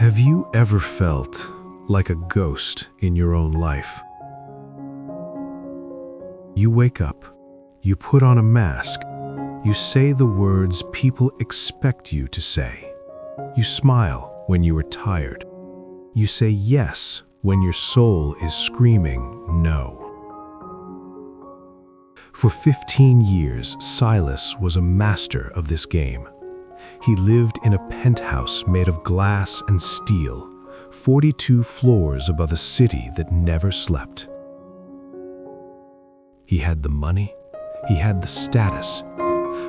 Have you ever felt like a ghost in your own life? You wake up, you put on a mask, you say the words people expect you to say. You smile when you are tired. You say yes when your soul is screaming no. For 15 years, Silas was a master of this game. He lived in a penthouse made of glass and steel, 42 floors above a city that never slept. He had the money, he had the status,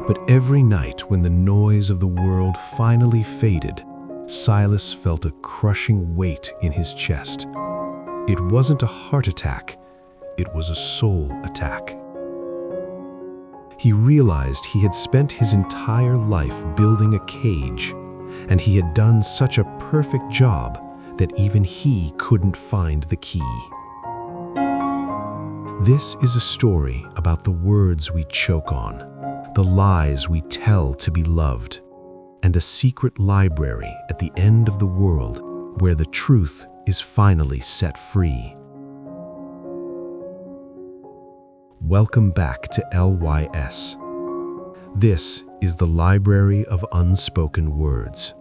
but every night when the noise of the world finally faded, Silas felt a crushing weight in his chest. It wasn't a heart attack, it was a soul attack. He realized he had spent his entire life building a cage, and he had done such a perfect job that even he couldn't find the key. This is a story about the words we choke on, the lies we tell to be loved, and a secret library at the end of the world where the truth is finally set free. Welcome back to LYS. This is the Library of Unspoken Words.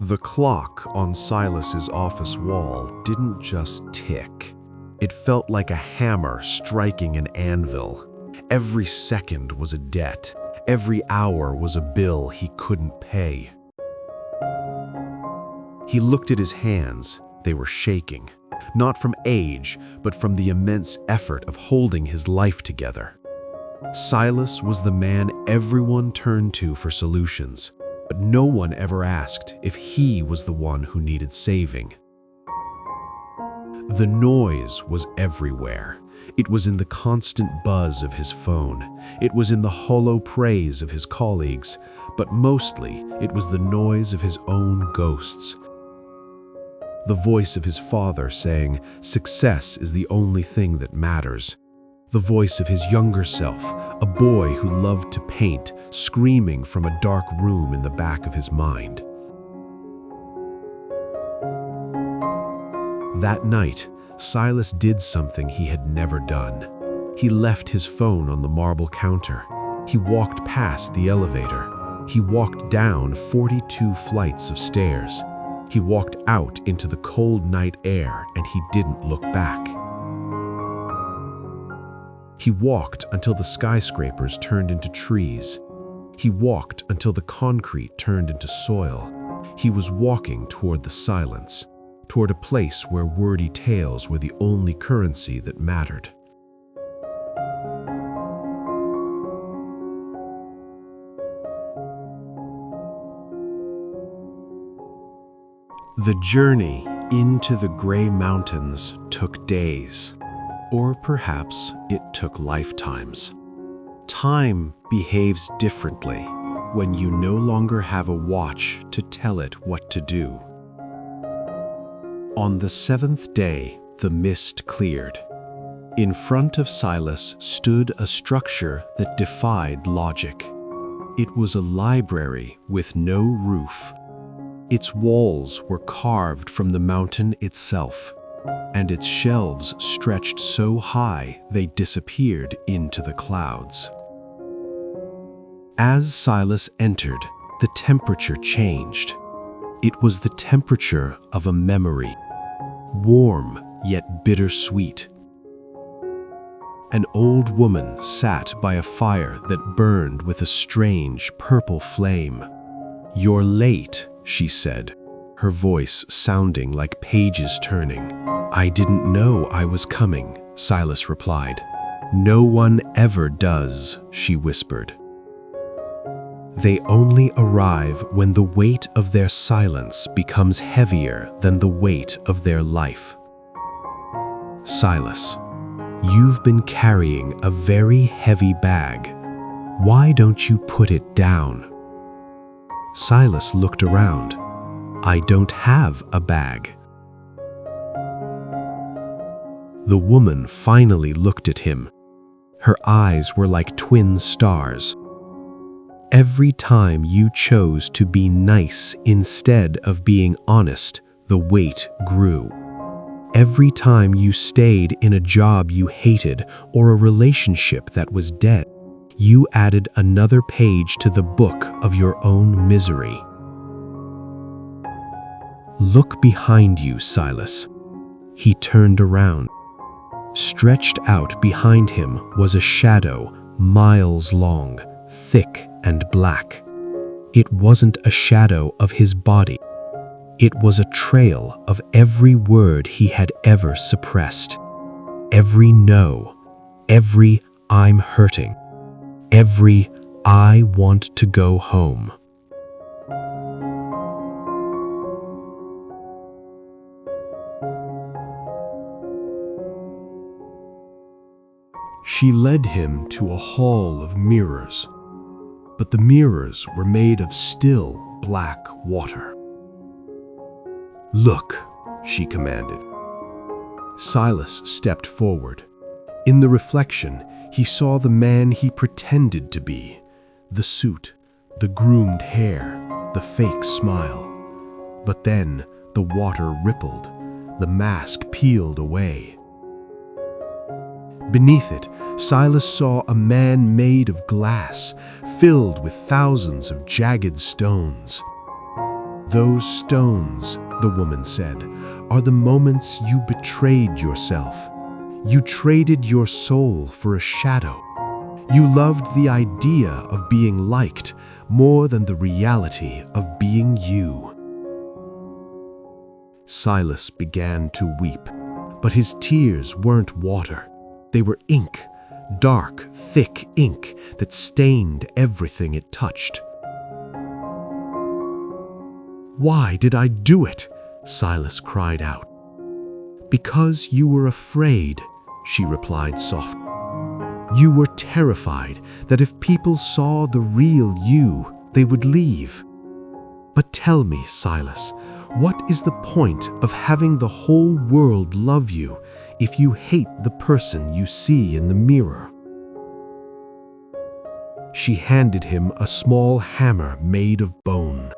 The clock on Silas's office wall didn't just tick. It felt like a hammer striking an anvil. Every second was a debt. Every hour was a bill he couldn't pay. He looked at his hands. They were shaking, not from age, but from the immense effort of holding his life together. Silas was the man everyone turned to for solutions, but no one ever asked if he was the one who needed saving. The noise was everywhere. It was in the constant buzz of his phone. It was in the hollow praise of his colleagues, but mostly it was the noise of his own ghosts. The voice of his father saying, "Success is the only thing that matters." The voice of his younger self, a boy who loved to paint, screaming from a dark room in the back of his mind. That night, Silas did something he had never done. He left his phone on the marble counter. He walked past the elevator. He walked down 42 flights of stairs. He walked out into the cold night air, and he didn't look back. He walked until the skyscrapers turned into trees. He walked until the concrete turned into soil. He was walking toward the silence, toward a place where wordy tales were the only currency that mattered. The journey into the gray mountains took days, or perhaps it took lifetimes. Time behaves differently when you no longer have a watch to tell it what to do. On the 7th day, the mist cleared. In front of Silas stood a structure that defied logic. It was a library with no roof. Its walls were carved from the mountain itself, and its shelves stretched so high they disappeared into the clouds. As Silas entered, the temperature changed. It was the temperature of a memory, warm yet bittersweet. An old woman sat by a fire that burned with a strange purple flame. "You're late," she said, her voice sounding like pages turning. "I didn't know I was coming," Silas replied. "No one ever does," she whispered. "They only arrive when the weight of their silence becomes heavier than the weight of their life." Silas, you've been carrying a very heavy bag. Why don't you put it down? Silas looked around. "I don't have a bag." The woman finally looked at him. Her eyes were like twin stars. Every time you chose to be nice instead of being honest, the weight grew. Every time you stayed in a job you hated or a relationship that was dead, you added another page to the book of your own misery. Look behind you, Silas. He turned around. Stretched out behind him was a shadow, miles long, thick and black. It wasn't a shadow of his body. It was a trail of every word he had ever suppressed. Every no, every I'm hurting, every I want to go home. She led him to a hall of mirrors, but the mirrors were made of still black water. "Look," she commanded. Silas stepped forward. In the reflection, he saw the man he pretended to be, the suit, the groomed hair, the fake smile. But then the water rippled, the mask peeled away. Beneath it, Silas saw a man made of glass, filled with thousands of jagged stones. "Those stones," the woman said, "are the moments you betrayed yourself. You traded your soul for a shadow. You loved the idea of being liked more than the reality of being you." Silas began to weep, but his tears weren't water. They were ink, dark, thick ink that stained everything it touched. "Why did I do it?" Silas cried out. "Because you were afraid," she replied softly. "You were terrified that if people saw the real you, they would leave. But tell me, Silas, what is the point of having the whole world love you if you hate the person you see in the mirror?" She handed him a small hammer made of bone.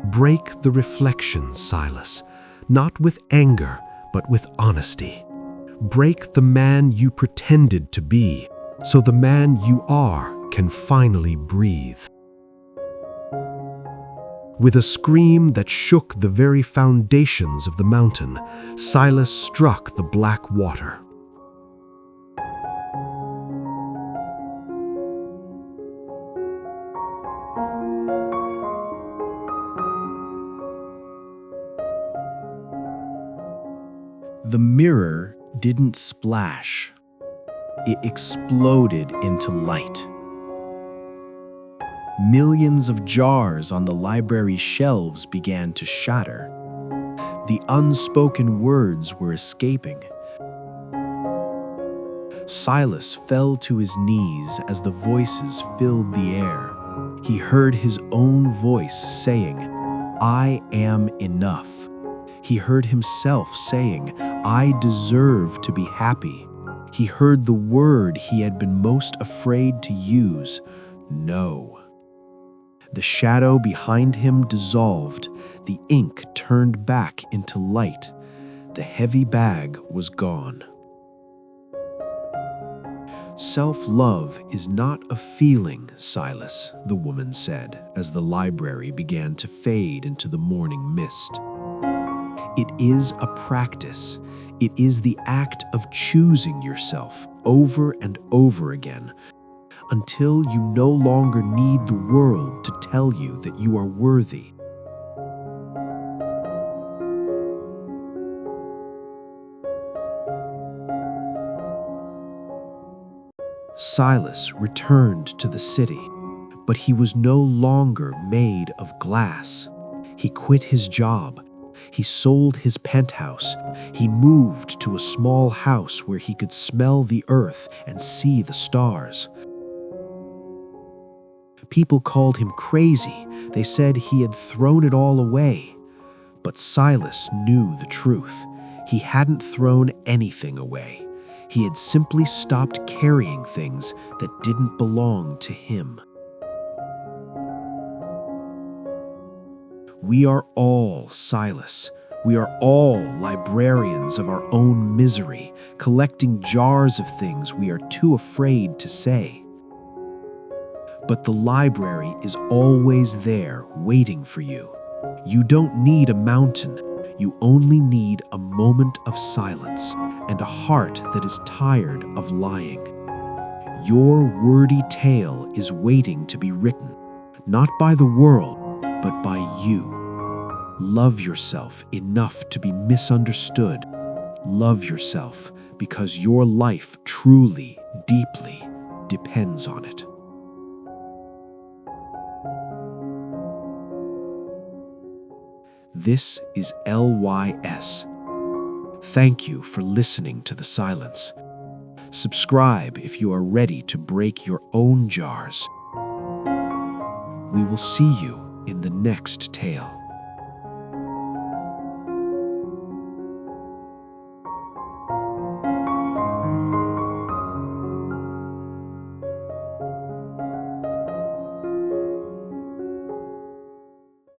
"Break the reflection, Silas, not with anger, but with honesty. Break the man you pretended to be, so the man you are can finally breathe." With a scream that shook the very foundations of the mountain, Silas struck the black water. The mirror didn't splash. It exploded into light. Millions of jars on the library's shelves began to shatter. The unspoken words were escaping. Silas fell to his knees as the voices filled the air. He heard his own voice saying, "I am enough." He heard himself saying, "I deserve to be happy." He heard the word he had been most afraid to use, "No." The shadow behind him dissolved. The ink turned back into light. The heavy bag was gone. "Self-love is not a feeling, Silas," the woman said, as the library began to fade into the morning mist. "It is a practice. It is the act of choosing yourself over and over again, until you no longer need the world to tell you that you are worthy." Silas returned to the city, but he was no longer made of glass. He quit his job. He sold his penthouse. He moved to a small house where he could smell the earth and see the stars. People called him crazy. They said he had thrown it all away. But Silas knew the truth. He hadn't thrown anything away. He had simply stopped carrying things that didn't belong to him. We are all Silas. We are all librarians of our own misery, collecting jars of things we are too afraid to say. But the library is always there, waiting for you. You don't need a mountain. You only need a moment of silence and a heart that is tired of lying. Your wordy tale is waiting to be written, not by the world, but by you. Love yourself enough to be misunderstood. Love yourself because your life truly, deeply depends on it. This is LYS. Thank you for listening to The Silence. Subscribe if you are ready to break your own jars. We will see you in the next tale.